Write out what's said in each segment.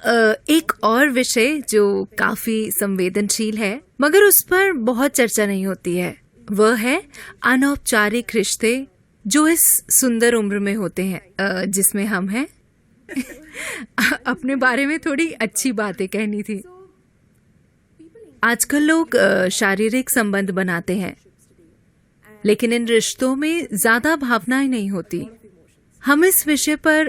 एक और विषय जो काफी संवेदनशील है मगर उस पर बहुत चर्चा नहीं होती है, वह है अनौपचारिक रिश्ते जो इस सुंदर उम्र में होते हैं जिसमें हम हैं। अपने बारे में थोड़ी अच्छी बातें कहनी थी। आजकल लोग शारीरिक संबंध बनाते हैं लेकिन इन रिश्तों में ज्यादा भावनाएं नहीं होती। हम इस विषय पर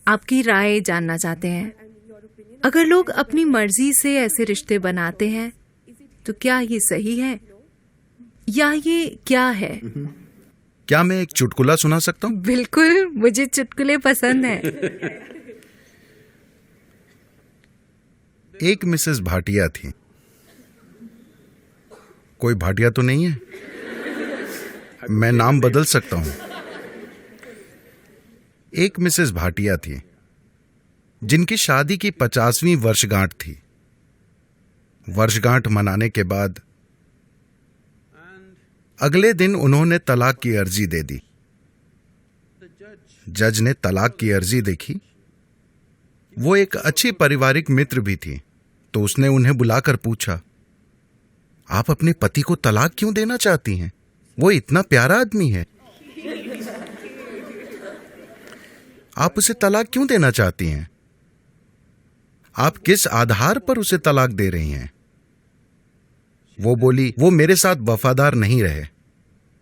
आपकी राय जानना चाहते हैं। अगर लोग अपनी मर्जी से ऐसे रिश्ते बनाते हैं तो क्या ये सही है या ये क्या है? क्या मैं एक चुटकुला सुना सकता हूँ? बिल्कुल, मुझे चुटकुले पसंद हैं। एक मिसेस भाटिया थी। कोई भाटिया तो नहीं है? मैं नाम बदल सकता हूं। एक मिसेस भाटिया थी जिनकी शादी की 50वीं वर्षगांठ थी। वर्षगांठ मनाने के बाद अगले दिन उन्होंने तलाक की अर्जी दे दी। जज ने तलाक की अर्जी देखी। वो एक अच्छी पारिवारिक मित्र भी थी, तो उसने उन्हें बुलाकर पूछा, आप अपने पति को तलाक क्यों देना चाहती हैं? वो इतना प्यारा आदमी है। आप उसे तलाक क्यों देना चाहती हैं? आप किस आधार पर उसे तलाक दे रही हैं? वो बोली, वो मेरे साथ वफादार नहीं रहे,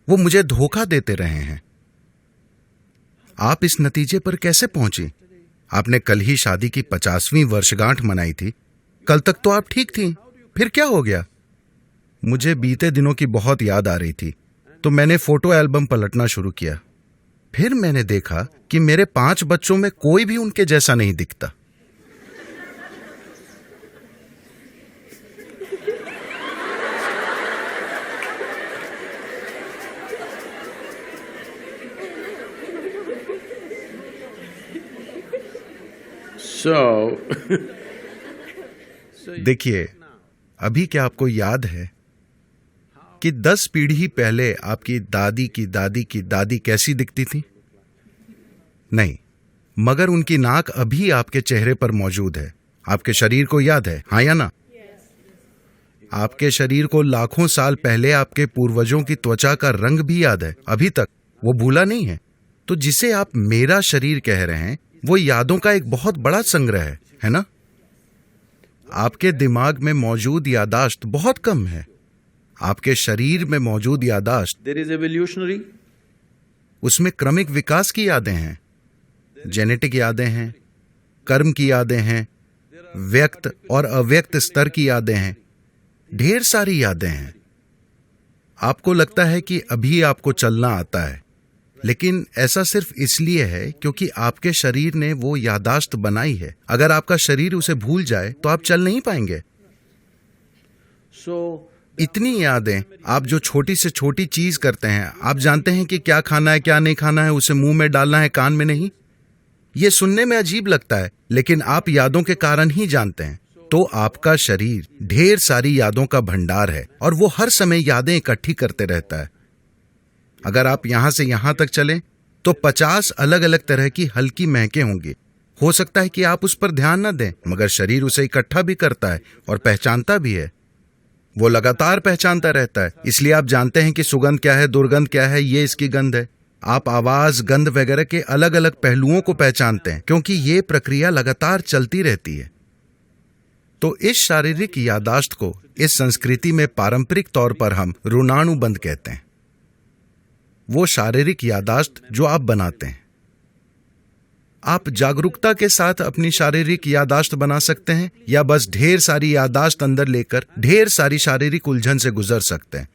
वो मुझे धोखा देते रहे हैं। आप इस नतीजे पर कैसे पहुंची? आपने कल ही शादी की 50वीं वर्षगांठ मनाई थी। कल तक तो आप ठीक थी, फिर क्या हो गया? मुझे बीते दिनों की बहुत याद आ रही थी, तो मैंने फोटो एल्बम पलटना शुरू किया। फिर मैंने देखा कि मेरे 5 बच्चों में कोई भी उनके जैसा नहीं दिखता। देखिए, अभी क्या आपको याद है कि 10 पीढ़ी पहले आपकी दादी की दादी की दादी कैसी दिखती थी? नहीं, मगर उनकी नाक अभी आपके चेहरे पर मौजूद है। आपके शरीर को याद है, हाँ या ना? आपके शरीर को लाखों साल पहले आपके पूर्वजों की त्वचा का रंग भी याद है, अभी तक वो भूला नहीं है। तो जिसे आप मेरा शरीर कह रहे हैं, वो यादों का एक बहुत बड़ा संग्रह है ना? आपके दिमाग में मौजूद यादाश्त बहुत कम है। आपके शरीर में मौजूद यादाश्त, There is evolutionary. उसमें क्रमिक विकास की यादें हैं, जेनेटिक यादें हैं, कर्म की यादें हैं, व्यक्त और अव्यक्त स्तर की यादें हैं, ढेर सारी यादें हैं। आपको लगता है कि अभी आपको चलना आता है, लेकिन ऐसा सिर्फ इसलिए है क्योंकि आपके शरीर ने वो यादाश्त बनाई है। अगर आपका शरीर उसे भूल जाए तो आप चल नहीं पाएंगे। So इतनी यादें, आप जो छोटी से छोटी चीज करते हैं, आप जानते हैं कि क्या खाना है क्या नहीं खाना है, उसे मुंह में डालना है कान में नहीं। ये सुनने में अजीब लगता है, लेकिन आप यादों के कारण ही जानते हैं। तो आपका शरीर ढेर सारी यादों का भंडार है और वो हर समय यादें इकट्ठी करते रहता है। अगर आप यहां से यहां तक चलें तो 50 अलग अलग तरह की हल्की महकें होंगी। हो सकता है कि आप उस पर ध्यान न दें, मगर शरीर उसे इकट्ठा भी करता है और पहचानता भी है। वो लगातार पहचानता रहता है, इसलिए आप जानते हैं कि सुगंध क्या है, दुर्गंध क्या है, ये इसकी गंध है। आप आवाज, गंध वगैरह के अलग अलग पहलुओं को पहचानते हैं क्योंकि ये प्रक्रिया लगातार चलती रहती है। तो इस शारीरिक यादाश्त को इस संस्कृति में पारंपरिक तौर पर हम ऋणानुबंध कहते हैं। वो शारीरिक यादाश्त जो आप बनाते हैं। आप जागरूकता के साथ अपनी शारीरिक यादाश्त बना सकते हैं या बस ढेर सारी यादाश्त अंदर लेकर ढेर सारी शारीरिक उलझन से गुजर सकते हैं।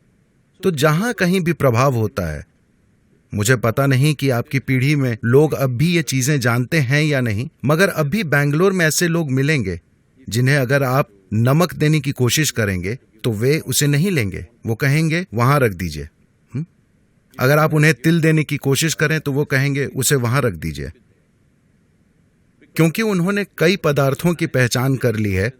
तो जहां कहीं भी प्रभाव होता है, मुझे पता नहीं कि आपकी पीढ़ी में लोग अब भी ये चीजें जानते हैं या नहीं, मगर अब भी बैंगलोर में ऐसे लोग मिलेंगे जिन्हें अगर आप नमक देने की कोशिश करेंगे तो वे उसे नहीं लेंगे। वो कहेंगे वहां रख दीजिए। अगर आप उन्हें तिल देने की कोशिश करें तो वो कहेंगे उसे वहां रख दीजिए, क्योंकि उन्होंने कई पदार्थों की पहचान कर ली है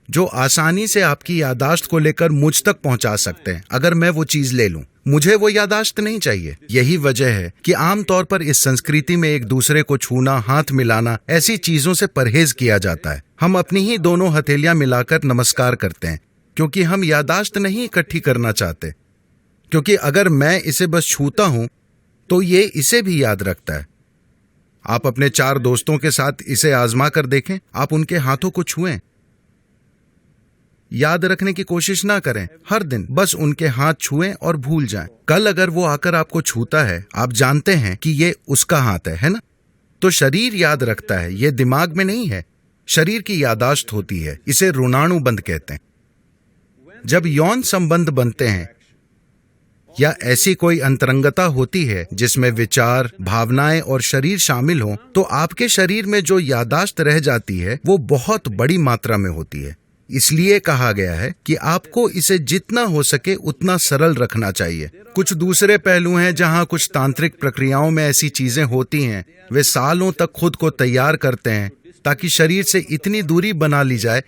जो आसानी से आपकी यादाश्त को लेकर मुझ तक पहुंचा सकते हैं। अगर मैं वो चीज ले लूं, मुझे वो यादाश्त नहीं चाहिए। यही वजह है कि आमतौर पर इस संस्कृति में एक दूसरे को छूना, हाथ मिलाना, ऐसी चीजों से परहेज किया जाता है। हम अपनी ही दोनों हथेलियां मिलाकर नमस्कार करते हैं, क्योंकि हम यादाश्त नहीं इकट्ठी करना चाहते। क्योंकि अगर मैं इसे बस छूता हूं तो ये इसे भी याद रखता है। आप अपने 4 दोस्तों के साथ इसे आजमा कर देखें। आप उनके हाथों को छुएं, याद रखने की कोशिश ना करें। हर दिन बस उनके हाथ छुएं और भूल जाएं। कल अगर वो आकर आपको छूता है, आप जानते हैं कि ये उसका हाथ है ना? तो शरीर याद रखता है, ये दिमाग में नहीं है। शरीर की यादाश्त होती है, इसे ऋणानुबंध कहते हैं। जब यौन संबंध बनते हैं या ऐसी कोई अंतरंगता होती है जिसमें विचार, भावनाएं और शरीर शामिल हों, तो आपके शरीर में जो यादाश्त रह जाती है वो बहुत बड़ी मात्रा में होती है। इसलिए कहा गया है कि आपको इसे जितना हो सके उतना सरल रखना चाहिए। कुछ दूसरे पहलू हैं जहां कुछ तांत्रिक प्रक्रियाओं में ऐसी चीजें होती हैं। वे सालों तक खुद को तैयार करते हैं ताकि शरीर से इतनी दूरी बना ली जाए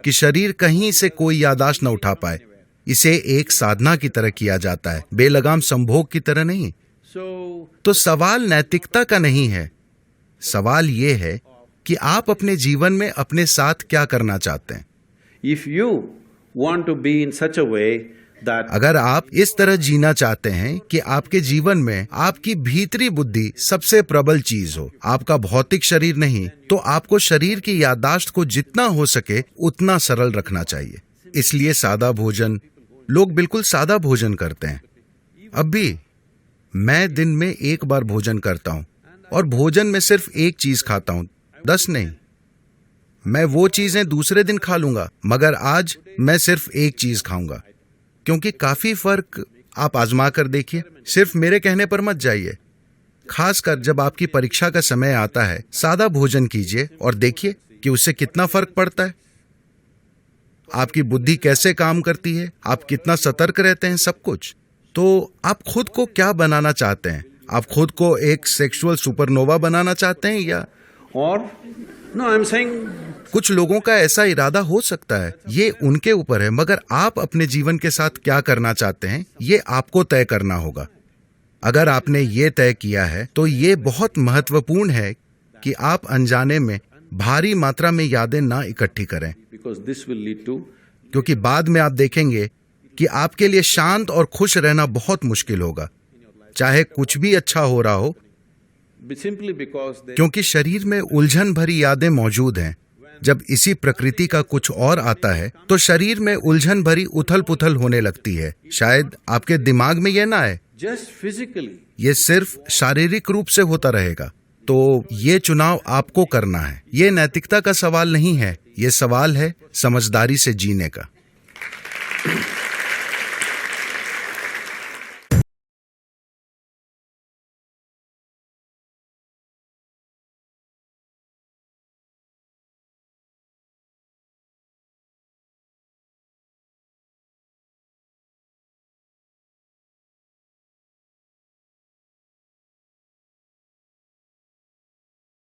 कि शरीर कहीं से कोई यादाश्त न उठा पाए। इसे एक साधना की तरह किया जाता है, बेलगाम संभोग की तरह नहीं। तो सवाल नैतिकता का नहीं है। सवाल ये है कि आप अपने जीवन में अपने साथ क्या करना चाहते हैं। if you want to be in such a way that अगर आप इस तरह जीना चाहते हैं कि आपके जीवन में आपकी भीतरी बुद्धि सबसे प्रबल चीज हो, आपका भौतिक शरीर नहीं, तो आपको शरीर की यादाश्त को जितना हो सके उतना सरल रखना चाहिए। इसलिए सादा भोजन, लोग बिल्कुल सादा भोजन करते हैं। अब भी मैं दिन में 1 बार भोजन करता हूं और भोजन में सिर्फ एक चीज खाता हूं, 10 नहीं। मैं वो चीजें दूसरे दिन खा लूंगा, मगर आज मैं सिर्फ एक चीज खाऊंगा, क्योंकि काफी फर्क आप आजमा कर देखिए। सिर्फ मेरे कहने पर मत जाइए। खासकर जब आपकी परीक्षा का समय आता है, सादा भोजन कीजिए और देखिए कि उससे कितना फर्क पड़ता है। आपकी बुद्धि कैसे काम करती है, आप कितना सतर्क रहते हैं, सब कुछ। तो आप खुद को क्या बनाना चाहते हैं? आप खुद को एक सेक्सुअल सुपरनोवा बनाना चाहते हैं या or no I'm saying कुछ लोगों का ऐसा इरादा हो सकता है, ये उनके ऊपर है। मगर आप अपने जीवन के साथ क्या करना चाहते हैं, ये आपको तय करना होगा। अगर आपने ये तय किया है तो ये बहुत महत्वपूर्ण है कि आप अनजाने में भारी मात्रा में यादें ना इकट्ठी करें, because this will lead to क्योंकि बाद में आप देखेंगे कि आपके लिए शांत और खुश रहना बहुत मुश्किल होगा, चाहे कुछ भी अच्छा हो रहा हो, simply because they क्योंकि शरीर में उलझन भरी यादें मौजूद हैं। जब इसी प्रकृति का कुछ और आता है तो शरीर में उलझन भरी उथल पुथल होने लगती है। शायद आपके दिमाग में यह ना आए, just physically ये सिर्फ शारीरिक रूप से होता रहेगा। तो ये चुनाव आपको करना है। ये नैतिकता का सवाल नहीं है, ये सवाल है समझदारी से जीने का।